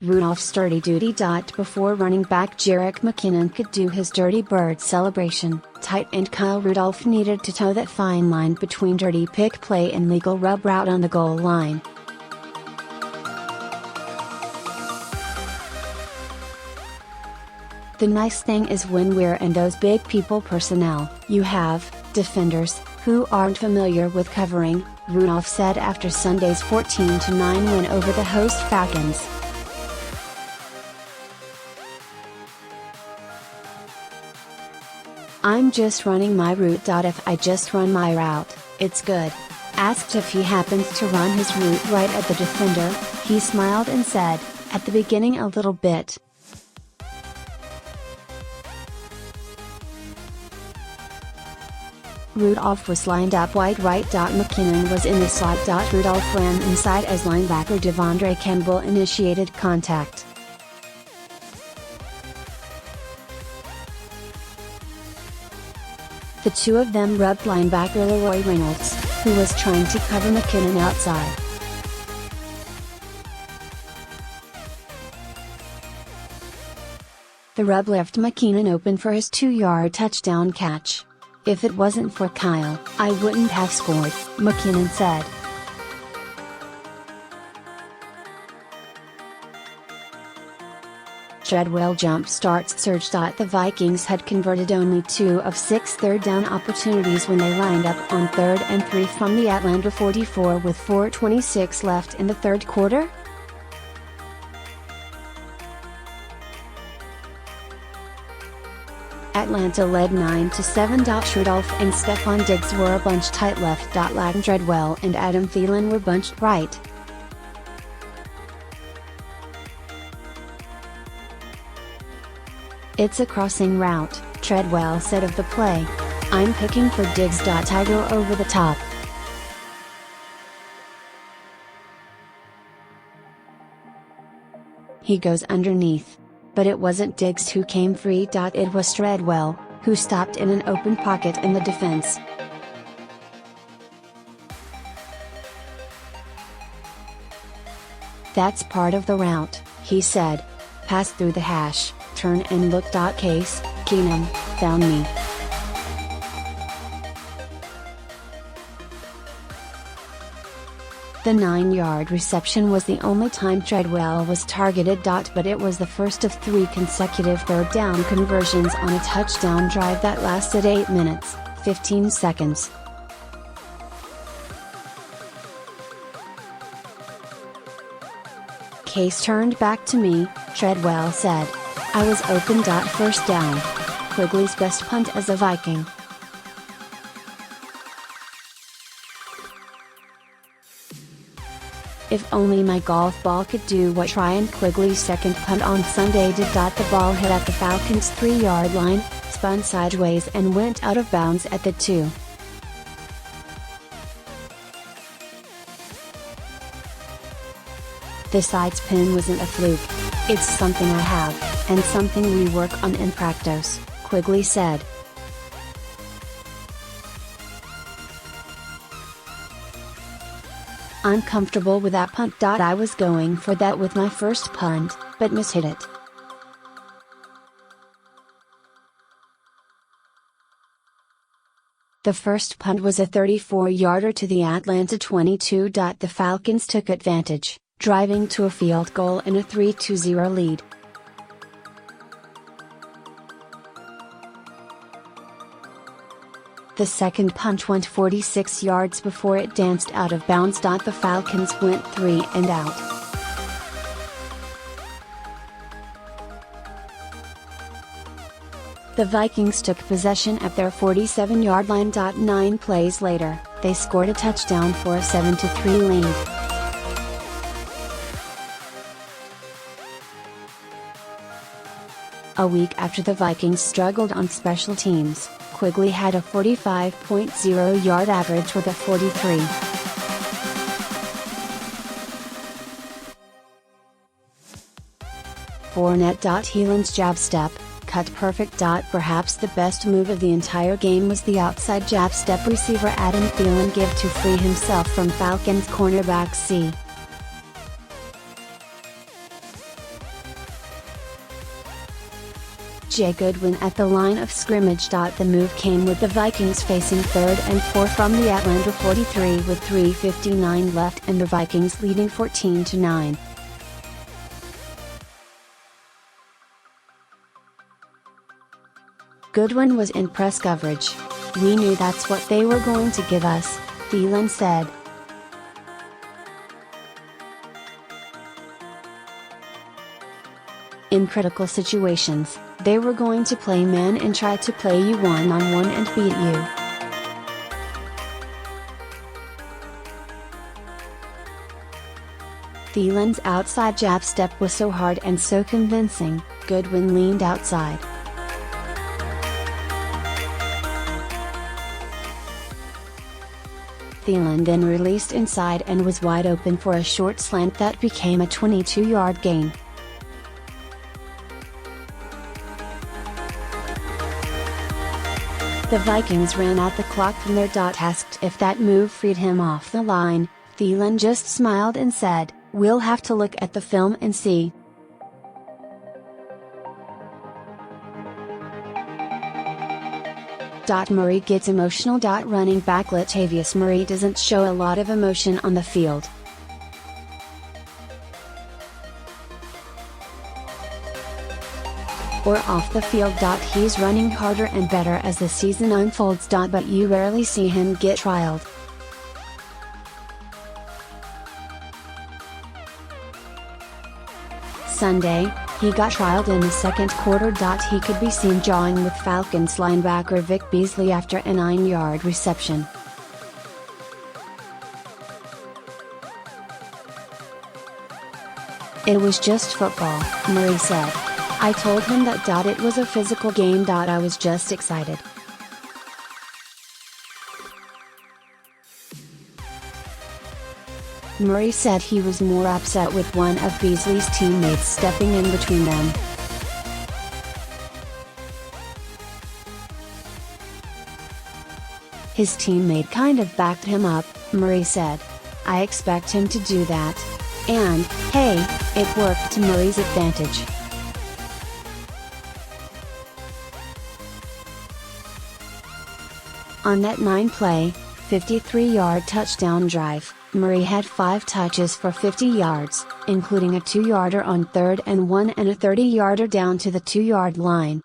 Rudolph's dirty duty.Before running back Jerick McKinnon could do his dirty bird celebration, tight end Kyle Rudolph needed to toe that fine line between dirty pick play and legal rub route on the goal line. The nice thing is when we're in those big people personnel, you have defenders who aren't familiar with covering, Rudolph said after Sunday's 14-9 win over the host Falcons. "I'm just running my route. If I just run my route, it's good." Asked if he happens to run his route right at the defender, he smiled and said, "At the beginning a little bit." Rudolph was lined up wide right. McKinnon was in the slot. Rudolph ran inside as linebacker Devondre Campbell initiated contact. The two of them rubbed linebacker Leroy Reynolds, who was trying to cover McKinnon outside. The rub left McKinnon open for his 2-yard touchdown catch. "If it wasn't for Kyle, I wouldn't have scored," McKinnon said. Treadwell jump starts surge. The Vikings had converted only 2 of 6 third-down opportunities when they lined up on 3rd and 3 from the Atlanta 44 with 4:26 left in the third quarter. Atlanta led 9-7. Rudolph and Stefon Diggs were a bunch tight left. Latin Treadwell and Adam Thielen were bunched right. "It's a crossing route," Treadwell said of the play. "I'm picking for Diggs. I go over the top. He goes underneath. But it wasn't Diggs who came free. It was Treadwell, who stopped in an open pocket in the defense." "That's part of the route," he said. "Pass through the hash, turn and look. Case Keenum found me." The 9-yard reception was the only time Treadwell was targeted. But it was the first of 3 consecutive third-down conversions on a touchdown drive that lasted 8 minutes, 15 seconds. "Case turned back to me," Treadwell said. "I was open. First down. Quigley's best punt as a Viking." "If only my golf ball could do what Ryan Quigley's second punt on Sunday did." The ball hit at the Falcons' 3-yard line, spun sideways and went out of bounds at the 2. "The sides pin wasn't a fluke. It's something I have, and something we work on in practice," Quigley said. "I'm comfortable with that punt. I was going for that with my first punt, but mishit it." The first punt was a 34-yarder to the Atlanta 22. The Falcons took advantage, driving to a field goal in a 3-0 lead. The second punt went 46 yards before it danced out of bounds. The Falcons went 3 and out. The Vikings took possession at their 47-yard line. 9 plays later, they scored a touchdown for a 7-3 lead. A week after the Vikings struggled on special teams, Quigley had a 45.0-yard average with a 43. Fournette. Thielen's jab step, cut perfect. Perhaps the best move of the entire game was the outside jab step receiver Adam Thielen gave to free himself from Falcons cornerback C. J. Goodwin at the line of scrimmage. The move came with the Vikings facing 3rd and 4 from the Atlanta 43 with 3:59 left and the Vikings leading 14-9. Goodwin was in press coverage. "We knew that's what they were going to give us," Thielen said. "In critical situations, they were going to play man and try to play you one-on-one and beat you. Thielen's outside jab step was so hard and so convincing, Goodwin leaned outside. Thielen then released inside and was wide open for a short slant that became a 22-yard gain. The Vikings ran out the clock from their dot. Asked if that move freed him off the line, Thielen just smiled and said, "We'll have to look at the film and see." Murray gets emotional. Running back Latavius Murray doesn't show a lot of emotion on the field. Or off the field. He's running harder and better as the season unfolds. But you rarely see him get trialed. Sunday, he got trialed in the second quarter. He could be seen jawing with Falcons linebacker Vic Beasley after a 9-yard reception. "It was just football," Murray said. "I told him that. It was a physical game. I was just excited." Murray said he was more upset with one of Beasley's teammates stepping in between them. "His teammate kind of backed him up," Murray said. "I expect him to do that. And, hey, it worked to Murray's advantage." On that 9-play, 53-yard touchdown drive, Murray had 5 touches for 50 yards, including a 2-yarder on 3rd and 1 and a 30-yarder down to the 2-yard line.